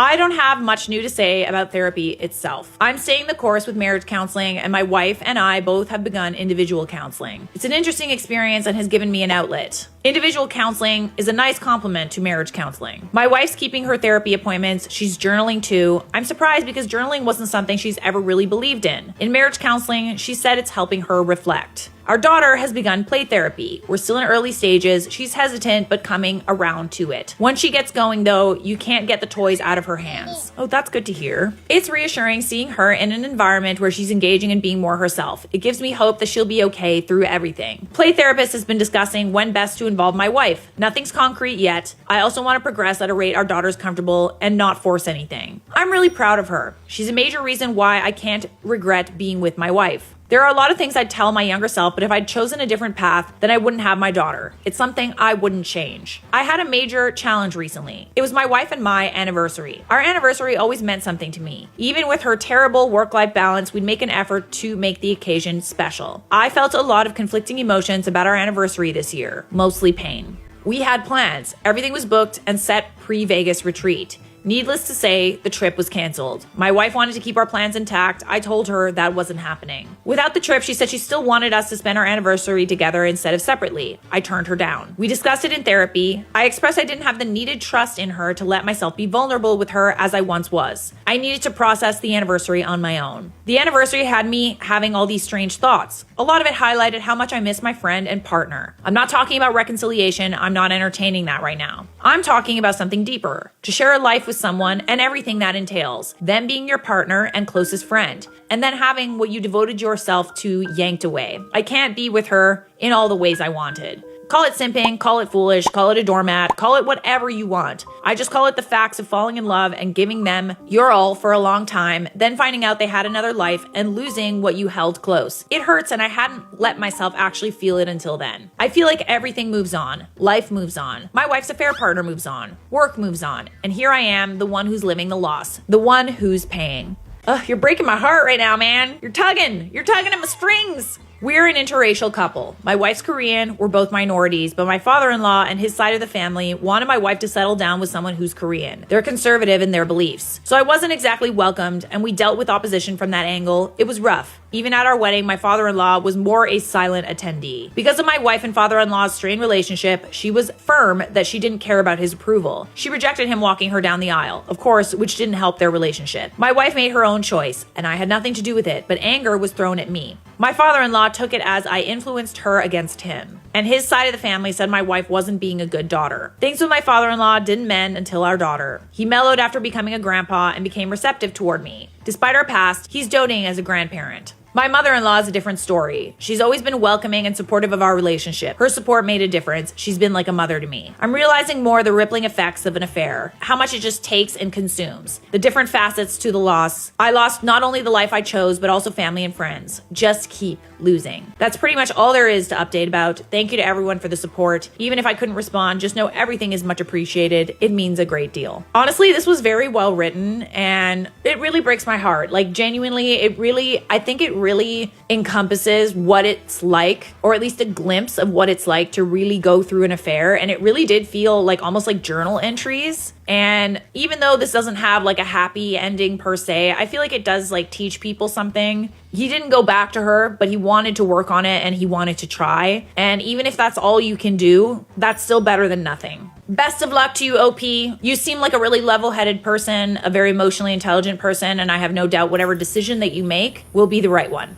I don't have much new to say about therapy itself. I'm staying the course with marriage counseling, and my wife and I both have begun individual counseling. It's an interesting experience and has given me an outlet. Individual counseling is a nice complement to marriage counseling. My wife's keeping her therapy appointments. She's journaling too. I'm surprised because journaling wasn't something she's ever really believed in. In marriage counseling, she said it's helping her reflect. Our daughter has begun play therapy. We're still in early stages. She's hesitant, but coming around to it. Once she gets going, though, you can't get the toys out of her hands. Oh, that's good to hear. It's reassuring seeing her in an environment where she's engaging and being more herself. It gives me hope that she'll be okay through everything. Play therapist has been discussing when best to involve my wife. Nothing's concrete yet. I also want to progress at a rate our daughter's comfortable and not force anything. I'm really proud of her. She's a major reason why I can't regret being with my wife. There are a lot of things I'd tell my younger self, but if I'd chosen a different path, then I wouldn't have my daughter. It's something I wouldn't change. I had a major challenge recently. It was my wife and my anniversary. Our anniversary always meant something to me. Even with her terrible work-life balance, we'd make an effort to make the occasion special. I felt a lot of conflicting emotions about our anniversary this year, mostly pain. We had plans. Everything was booked and set pre-Vegas retreat. Needless to say, the trip was canceled. My wife wanted to keep our plans intact. I told her that wasn't happening. Without the trip, she said she still wanted us to spend our anniversary together instead of separately. I turned her down. We discussed it in therapy. I expressed I didn't have the needed trust in her to let myself be vulnerable with her as I once was. I needed to process the anniversary on my own. The anniversary had me having all these strange thoughts. A lot of it highlighted how much I miss my friend and partner. I'm not talking about reconciliation. I'm not entertaining that right now. I'm talking about something deeper. To share a life with someone and everything that entails, them being your partner and closest friend, and then having what you devoted yourself to yanked away. I can't be with her in all the ways I wanted. Call it simping, call it foolish, call it a doormat, call it whatever you want. I just call it the facts of falling in love and giving them your all for a long time, then finding out they had another life and losing what you held close. It hurts, and I hadn't let myself actually feel it until then. I feel like everything moves on. Life moves on. My wife's affair partner moves on. Work moves on. And here I am, the one who's living the loss. The one who's paying. Ugh, you're breaking my heart right now, man. You're tugging at my strings. We're an interracial couple. My wife's Korean, we're both minorities, but my father-in-law and his side of the family wanted my wife to settle down with someone who's Korean. They're conservative in their beliefs. So I wasn't exactly welcomed, and we dealt with opposition from that angle. It was rough. Even at our wedding, my father-in-law was more a silent attendee. Because of my wife and father-in-law's strained relationship, she was firm that she didn't care about his approval. She rejected him walking her down the aisle, of course, which didn't help their relationship. My wife made her own choice, and I had nothing to do with it, but anger was thrown at me. My father-in-law took it as I influenced her against him. And his side of the family said my wife wasn't being a good daughter. Things with my father-in-law didn't mend until our daughter. He mellowed after becoming a grandpa and became receptive toward me. Despite our past, he's doting as a grandparent. My mother-in-law is a different story. She's always been welcoming and supportive of our relationship. Her support made a difference. She's been like a mother to me. I'm realizing more the rippling effects of an affair, how much it just takes and consumes, the different facets to the loss. I lost not only the life I chose, but also family and friends. Just keep losing. That's pretty much all there is to update about. Thank you to everyone for the support. Even if I couldn't respond, just know everything is much appreciated. It means a great deal. Honestly, this was very well written, and it really breaks my heart. Like, genuinely, I think it really encompasses what it's like, or at least a glimpse of what it's like to really go through an affair. And it really did feel like almost like journal entries. And even though this doesn't have like a happy ending per se, I feel like it does like teach people something. He didn't go back to her, but he wanted to work on it and he wanted to try. And even if that's all you can do, that's still better than nothing. Best of luck to you, OP. You seem like a really level-headed person, a very emotionally intelligent person, and I have no doubt whatever decision that you make will be the right one.